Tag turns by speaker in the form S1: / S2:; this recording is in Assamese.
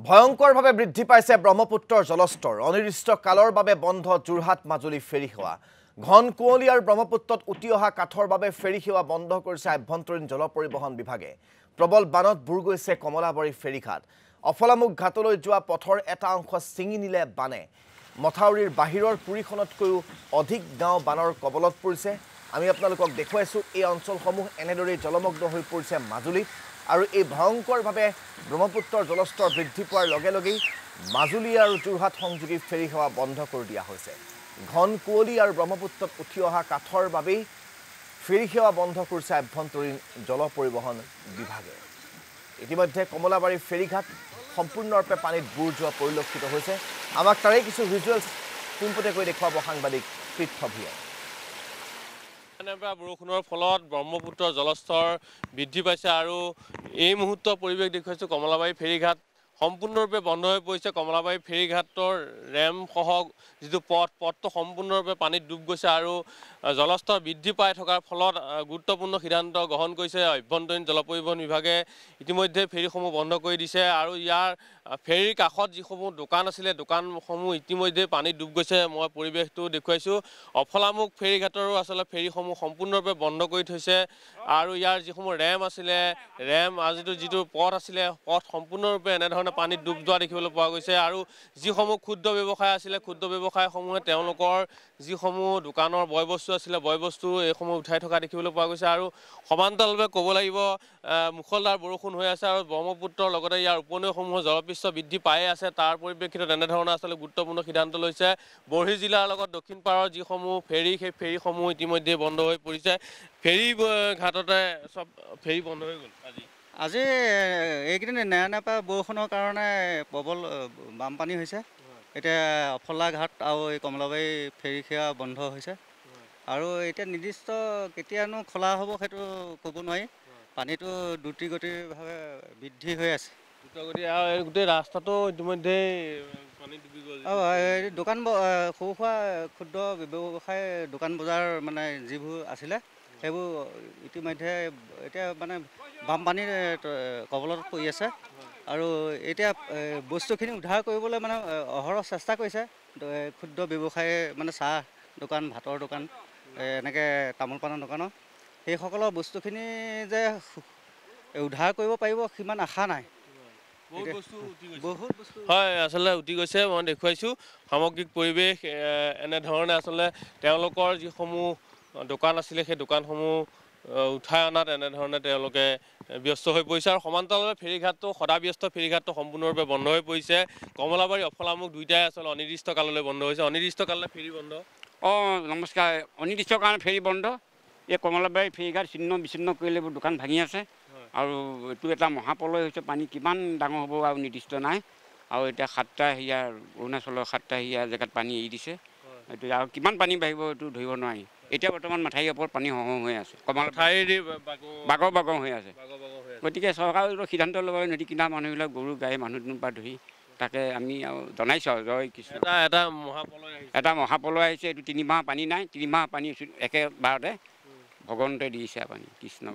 S1: ভয়ংকৰভাৱে বৃদ্ধি পাইছে ব্ৰহ্মপুত্ৰৰ জলস্তৰ অনিৰ্দিষ্ট কালৰ বাবে বন্ধ যোৰহাট মাজুলী ফেৰী সেৱা ঘন কুঁৱলী আৰু ব্ৰহ্মপুত্ৰত উটি অহা কাঠৰ বাবে ফেৰী সেৱা বন্ধ কৰিছে আভ্যন্তৰীণ জল পৰিবহণ বিভাগে প্ৰবল বানত বুৰ গৈছে কমলাবাৰী ফেৰীঘাট অফলামুখ ঘাটলৈ যোৱা পথৰ এটা অংশ ছিঙি নিলে বানে মথাউৰিৰ বাহিৰৰ পুৰীখনতকৈও অধিক গাঁও বানৰ কবলত পৰিছে আমি আপোনালোকক দেখুৱাইছো এই অঞ্চলসমূহ এনেদৰে জলমগ্ন হৈ পৰিছে মাজুলীত আৰু এই ভয়ংকৰভাৱে ব্ৰহ্মপুত্ৰৰ জলস্তৰ বৃদ্ধি পোৱাৰ লগে লগেই মাজুলী আৰু যোৰহাট সংযোগী ফেৰী সেৱা বন্ধ কৰি দিয়া হৈছে ঘন কুঁৱলী আৰু ব্ৰহ্মপুত্ৰত উঠি অহা কাঠৰ বাবেই ফেৰী সেৱা বন্ধ কৰিছে আভ্যন্তৰীণ জল পৰিবহণ বিভাগে ইতিমধ্যে কমলাবাৰী ফেৰীঘাট সম্পূৰ্ণৰূপে পানীত বুৰ যোৱা পৰিলক্ষিত হৈছে আমাক তাৰে কিছু ভিজুৱেলছ পোনপটীয়াকৈ দেখুৱাব সাংবাদিক পৃথ্বভিয়ে
S2: বৰষুণৰ ফলত ব্ৰহ্মপুত্ৰৰ জলস্তৰ বৃদ্ধি পাইছে আৰু এই মুহূৰ্তৰ পৰিৱেশ দেখুৱাইছো কমলাবাৰী ফেৰীঘাট সম্পূৰ্ণৰূপে বন্ধ হৈ পৰিছে কমলাবাৰী ফেৰীঘাটৰ ৰেমসহ যিটো পথটো সম্পূৰ্ণৰূপে পানীত ডুব গৈছে আৰু জলস্তৰ বৃদ্ধি পাই থকাৰ ফলত গুৰুত্বপূৰ্ণ সিদ্ধান্ত গ্ৰহণ কৰিছে আভ্যন্তৰীণ জল পৰিবহণ বিভাগে ইতিমধ্যে ফেৰীসমূহ বন্ধ কৰি দিছে আৰু ইয়াৰ ফেৰীৰ কাষত যিসমূহ দোকান আছিলে দোকানসমূহ ইতিমধ্যে পানীত ডুব গৈছে মই পৰিৱেশটো দেখুৱাইছো অফলামুখ ফেৰীঘাটৰো আচলতে ফেৰীসমূহ সম্পূৰ্ণৰূপে বন্ধ কৰি থৈছে আৰু ইয়াৰ যিসমূহ ৰেম আছিলে ৰেম যিটো পথ আছিলে পথ সম্পূৰ্ণৰূপে এনেধৰণে পানীত ডুব যোৱা দেখিবলৈ পোৱা গৈছে আৰু যিসমূহ ক্ষুদ্ৰ ব্যৱসায় আছিলে ক্ষুদ্ৰ ব্যৱসায়সমূহে তেওঁলোকৰ যিসমূহ দোকানৰ বয় বস্তু আছিলে বয় বস্তু এইসমূহ উঠাই থকা দেখিবলৈ পোৱা গৈছে আৰু সমান্তৰালভাৱে ক'ব লাগিব মুখলধাৰ বৰষুণ হৈ আছে আৰু ব্ৰহ্মপুত্ৰৰ লগতে ইয়াৰ উপনৈসমূহৰ জলপৃষ্ঠ বৃদ্ধি পায়ে আছে তাৰ পৰিপ্ৰেক্ষিতত এনেধৰণে আচলতে গুৰুত্বপূৰ্ণ সিদ্ধান্ত লৈছে বৰহী জিলাৰ লগত দক্ষিণ পাৰৰ যিসমূহ ফেৰী সেই ফেৰীসমূহ ইতিমধ্যে বন্ধ হৈ পৰিছে ফেৰী ঘাটতে সব ফেৰী বন্ধ হৈ গ'ল
S3: আজি এইকেইদিন নেৰানেপেৰা বৰষুণৰ কাৰণে প্ৰবল বানপানী হৈছে এতিয়া অফলা ঘাট আৰু এই কমলাবাৰী ফেৰী সেৱা বন্ধ হৈছে আৰু এতিয়া নিৰ্দিষ্ট কেতিয়ানো খোলা হ'ব সেইটো ক'ব নোৱাৰি পানীটো দ্ৰুতগতিভাৱে বৃদ্ধি হৈ আছে
S2: দ্ৰুতগতি আৰু এই গোটেই ৰাস্তাটো ইতিমধ্যে পানী ডুবি গ'ল
S3: দোকান সৰু সুৰা ক্ষুদ্ৰ ব্যৱসায় দোকান বজাৰ মানে যিবোৰ আছিলে সেইবোৰ ইতিমধ্যে এতিয়া মানে বানপানীৰ কবলত পৰি আছে আৰু এতিয়া বস্তুখিনি উদ্ধাৰ কৰিবলৈ মানে অহৰহ চেষ্টা কৰিছে ক্ষুদ্ৰ ব্যৱসায়ী মানে চাহ দোকান ভাতৰ দোকান এনেকৈ তামোল পাণৰ দোকানৰ সেইসকলৰ বস্তুখিনি যে উদ্ধাৰ কৰিব পাৰিব সিমান আশা নাই
S2: হয় আচলতে উঠি গৈছে মই দেখুৱাইছোঁ সামগ্ৰিক পৰিৱেশ এনেধৰণে আচলতে তেওঁলোকৰ যিসমূহ দোকান আছিলে সেই দোকানসমূহ উঠাই অনাত এনেধৰণে তেওঁলোকে ব্যস্ত হৈ পৰিছে আৰু সমান্তৰালভাৱে ফেৰীঘাটটো সদাব্যস্ত ফেৰীঘাটটো সম্পূৰ্ণৰূপে বন্ধ হৈ পৰিছে কমলাবাৰী অফলামুখ দুয়োটাই আচলতে অনিৰ্দিষ্ট কাললৈ বন্ধ হৈছে অনিৰ্দিষ্ট কাললৈ ফেৰী বন্ধ
S4: নমস্কাৰ অনিৰ্দিষ্ট কাৰণে ফেৰী বন্ধ এই কমলাবাৰী ফেৰীঘাট ছিন্ন বিচ্ছিন্ন কৰিলে এইবোৰ দোকান ভাঙি আছে আৰু এইটো এটা মহাপ্ৰলয় হৈছে পানী কিমান ডাঙৰ হ'ব আৰু নিৰ্দিষ্ট নাই আৰু এতিয়া 7টা হেৰিয়াৰ অৰুণাচলৰ 7টা হেৰিয়াৰ জেগাত পানী এৰি দিছে এইটো আৰু কিমান পানী বাঢ়িব এইটো ধৰিব নোৱাৰি এতিয়া বৰ্তমান মাথাউৰিৰ ওপৰত পানী হৈ আছে
S2: মাথাউৰি
S4: বাগৰ হৈ আছে গতিকে চৰকাৰে সিদ্ধান্ত ল'ব নদী কিনাৰ মানুহবিলাক গৰু গাই মানুহ দুনুহ পৰা ধৰি তাকে আমি আৰু জনাইছোঁ আৰু জয় কৃষ্ণ এটা মহাপ্ৰলয় আহিছে এইটো 3 মাহ পানী নাই 3 মাহ পানী একেবাৰতে ভগৱন্তই দিছে পানী কৃষ্ণ